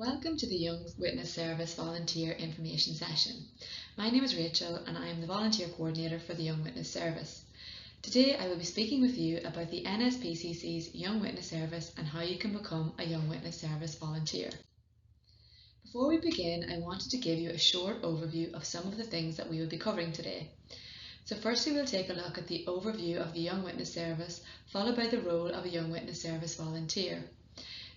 Welcome to the Young Witness Service Volunteer Information Session. My name is Rachel and I am the Volunteer Coordinator for the Young Witness Service. Today I will be speaking with you about the NSPCC's Young Witness Service and how you can become a Young Witness Service volunteer. Before we begin, I wanted to give you a short overview of some of the things that we will be covering today. So firstly, we'll take a look at the overview of the Young Witness Service, followed by the role of a Young Witness Service volunteer.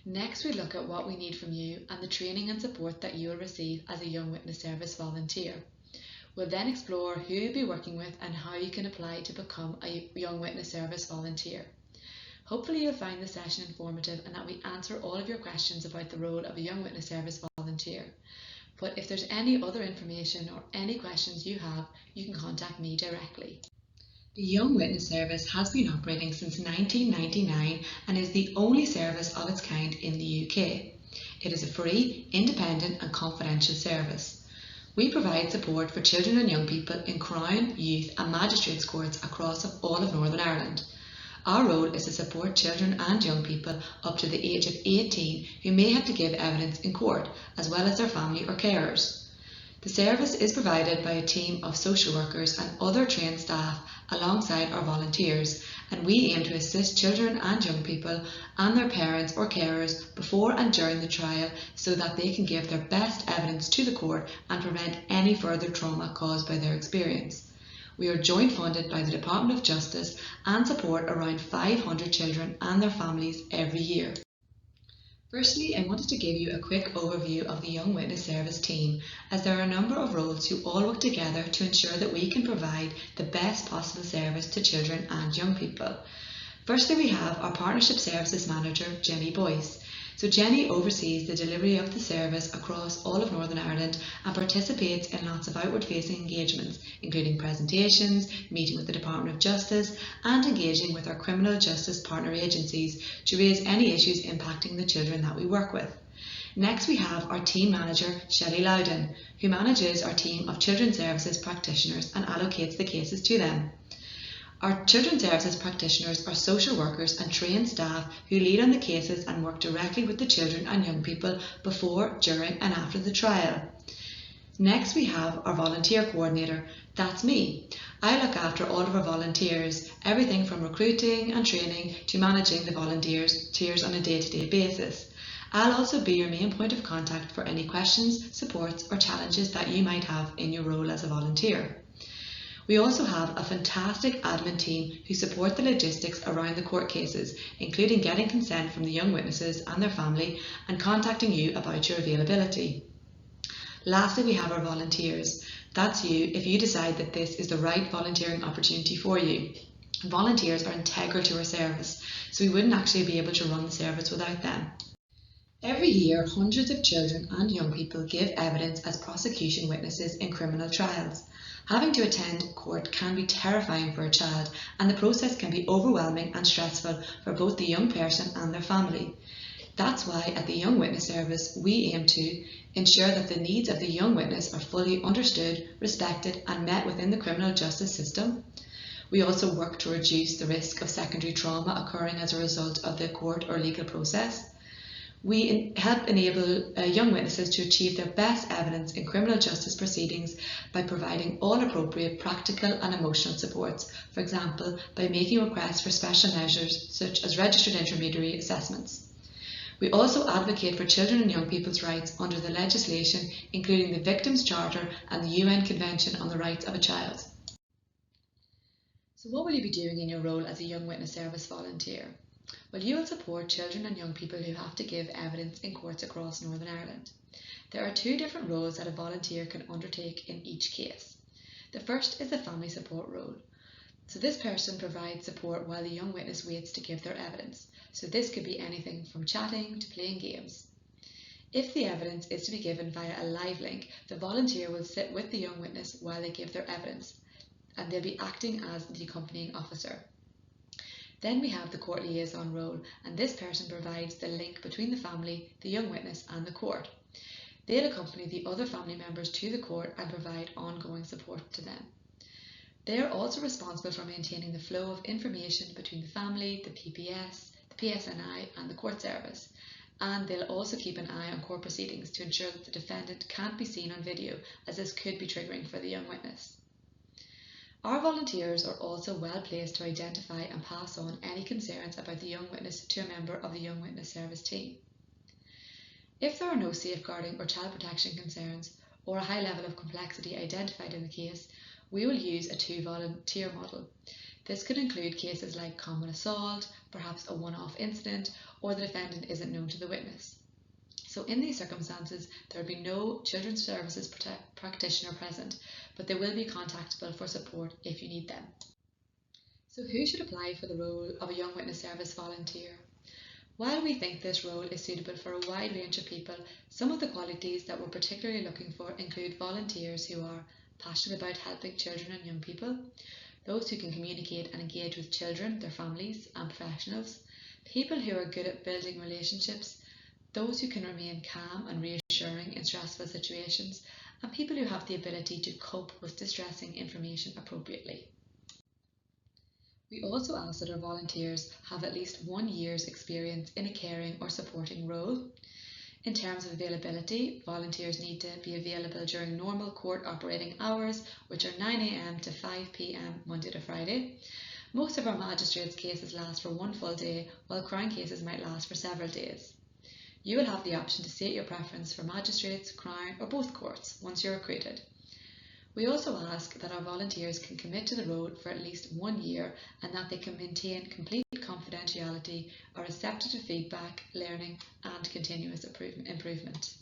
Next, we look at what we need from you and the training and support that you will receive as a Young Witness Service volunteer. We'll then explore who you'll be working with and how you can apply to become a Young Witness Service volunteer. Hopefully you'll find the session informative and that we answer all of your questions about the role of a Young Witness Service volunteer. But if there's any other information or any questions you have, you can contact me directly. The Young Witness Service has been operating since 1999 and is the only service of its kind in the UK. It is a free, independent and confidential service. We provide support for children and young people in Crown, Youth and Magistrates Courts across all of Northern Ireland. Our role is to support children and young people up to the age of 18 who may have to give evidence in court, as well as their family or carers. The service is provided by a team of social workers and other trained staff alongside our volunteers, and we aim to assist children and young people and their parents or carers before and during the trial so that they can give their best evidence to the court and prevent any further trauma caused by their experience. We are joint funded by the Department of Justice and support around 500 children and their families every year. Firstly, I wanted to give you a quick overview of the Young Witness Service team, as there are a number of roles who all work together to ensure that we can provide the best possible service to children and young people. Firstly, we have our Partnership Services Manager, Jenny Boyce. So Jenny oversees the delivery of the service across all of Northern Ireland and participates in lots of outward-facing engagements, including presentations, meeting with the Department of Justice and engaging with our criminal justice partner agencies to raise any issues impacting the children that we work with. Next, we have our team manager, Shelley Loudon, who manages our team of Children's Services practitioners and allocates the cases to them. Our Children's Services practitioners are social workers and trained staff who lead on the cases and work directly with the children and young people before, during and after the trial. Next, we have our volunteer coordinator. That's me. I look after all of our volunteers, everything from recruiting and training to managing the volunteers on a day-to-day basis. I'll also be your main point of contact for any questions, supports or challenges that you might have in your role as a volunteer. We also have a fantastic admin team who support the logistics around the court cases, including getting consent from the young witnesses and their family and contacting you about your availability. Lastly, we have our volunteers. That's you if you decide that this is the right volunteering opportunity for you. Volunteers are integral to our service, so we wouldn't actually be able to run the service without them. Every year, hundreds of children and young people give evidence as prosecution witnesses in criminal trials. Having to attend court can be terrifying for a child, and the process can be overwhelming and stressful for both the young person and their family. That's why at the Young Witness Service we aim to ensure that the needs of the young witness are fully understood, respected and met within the criminal justice system. We also work to reduce the risk of secondary trauma occurring as a result of the court or legal process. We help enable young witnesses to achieve their best evidence in criminal justice proceedings by providing all appropriate practical and emotional supports, for example, by making requests for special measures such as registered intermediary assessments. We also advocate for children and young people's rights under the legislation, including the Victims' Charter and the UN Convention on the Rights of a Child. So what will you be doing in your role as a Young Witness Service volunteer? Well, you will support children and young people who have to give evidence in courts across Northern Ireland. There are two different roles that a volunteer can undertake in each case. The first is the family support role. So this person provides support while the young witness waits to give their evidence. So this could be anything from chatting to playing games. If the evidence is to be given via a live link, the volunteer will sit with the young witness while they give their evidence, and they'll be acting as the accompanying officer. Then we have the court liaison role, and this person provides the link between the family, the young witness and the court. They'll accompany the other family members to the court and provide ongoing support to them. They are also responsible for maintaining the flow of information between the family, the PPS, the PSNI and the court service. and they'll also keep an eye on court proceedings to ensure that the defendant can't be seen on video, as this could be triggering for the young witness. Our volunteers are also well placed to identify and pass on any concerns about the young witness to a member of the Young Witness Service team. If there are no safeguarding or child protection concerns, or a high level of complexity identified in the case, we will use a two-volunteer model. This could include cases like common assault, perhaps a one-off incident, or the defendant isn't known to the witness. So in these circumstances, there will be no Children's Services practitioner present, but they will be contactable for support if you need them. So who should apply for the role of a Young Witness Service volunteer? While we think this role is suitable for a wide range of people, some of the qualities that we're particularly looking for include volunteers who are passionate about helping children and young people, those who can communicate and engage with children, their families and professionals, people who are good at building relationships, those who can remain calm and reassuring in stressful situations, and people who have the ability to cope with distressing information appropriately. We also ask that our volunteers have at least 1 year's experience in a caring or supporting role. In terms of availability, volunteers need to be available during normal court operating hours, which are 9 AM to 5 PM Monday to Friday. Most of our magistrates' cases last for 1 full day, while Crown cases might last for several days. You will have the option to state your preference for magistrates, Crown or both courts once you're recruited. We also ask that our volunteers can commit to the role for at least 1 year and that they can maintain complete confidentiality, are receptive to feedback, learning and continuous improvement.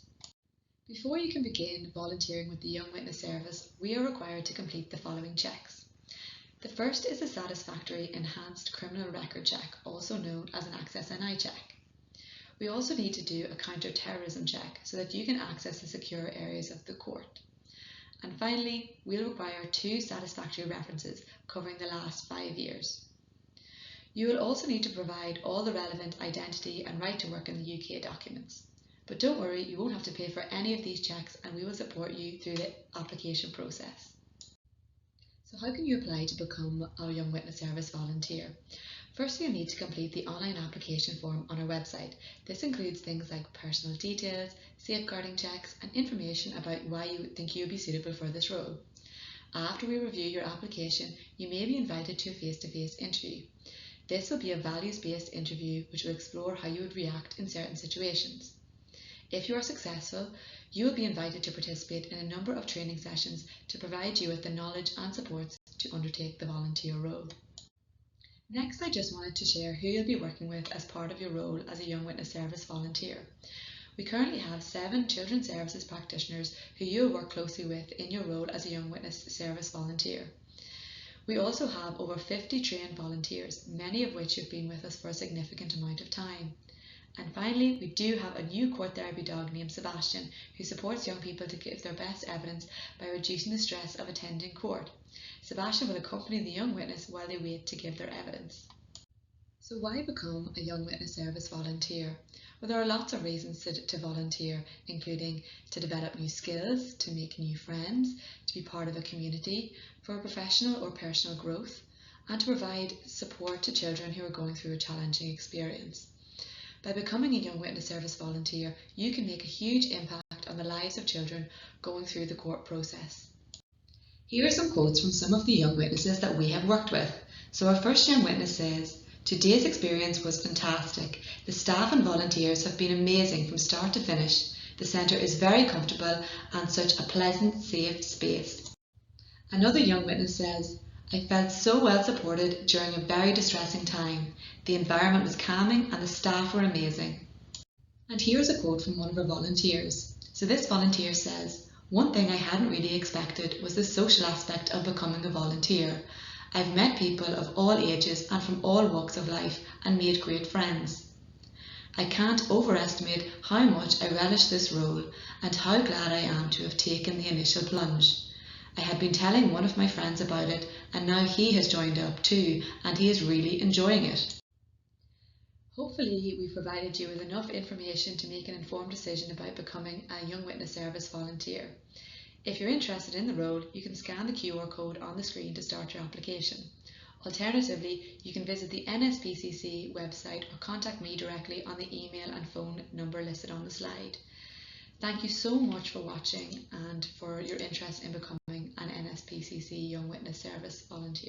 Before you can begin volunteering with the Young Witness Service, we are required to complete the following checks. The first is a satisfactory enhanced criminal record check, also known as an Access NI check. We also need to do a counter-terrorism check so that you can access the secure areas of the court. And finally, we'll require 2 satisfactory references covering the last 5 years. You will also need to provide all the relevant identity and right to work in the UK documents. But don't worry, you won't have to pay for any of these checks and we will support you through the application process. So how can you apply to become a Young Witness Service volunteer? Firstly, you'll need to complete the online application form on our website. This includes things like personal details, safeguarding checks, and information about why you think you'll be suitable for this role. After we review your application, you may be invited to a face-to-face interview. This will be a values-based interview which will explore how you would react in certain situations. If you are successful, you will be invited to participate in a number of training sessions to provide you with the knowledge and supports to undertake the volunteer role. Next, I just wanted to share who you'll be working with as part of your role as a Young Witness Service volunteer. We currently have 7 Children's Services practitioners who you'll work closely with in your role as a Young Witness Service volunteer. We also have over 50 trained volunteers, many of which have been with us for a significant amount of time. And finally, we do have a new court therapy dog named Sebastian, who supports young people to give their best evidence by reducing the stress of attending court. Sebastian will accompany the young witness while they wait to give their evidence. So why become a Young Witness Service volunteer? Well, there are lots of reasons to volunteer, including to develop new skills, to make new friends, to be part of a community, for professional or personal growth, and to provide support to children who are going through a challenging experience. By becoming a Young Witness Service volunteer, you can make a huge impact on the lives of children going through the court process. Here are some quotes from some of the young witnesses that we have worked with. So our first young witness says, "Today's experience was fantastic. The staff and volunteers have been amazing from start to finish. The centre is very comfortable and such a pleasant, safe space." Another young witness says, "I felt so well supported during a very distressing time. The environment was calming and the staff were amazing." And here's a quote from one of our volunteers. So this volunteer says, "One thing I hadn't really expected was the social aspect of becoming a volunteer. I've met people of all ages and from all walks of life and made great friends. I can't overestimate how much I relish this role and how glad I am to have taken the initial plunge. I had been telling one of my friends about it and now he has joined up too and he is really enjoying it." Hopefully we've provided you with enough information to make an informed decision about becoming a Young Witness Service volunteer. If you're interested in the role, you can scan the QR code on the screen to start your application. Alternatively, you can visit the NSPCC website or contact me directly on the email and phone number listed on the slide. Thank you so much for watching and for your interest in becoming an NSPCC Young Witness Service volunteer.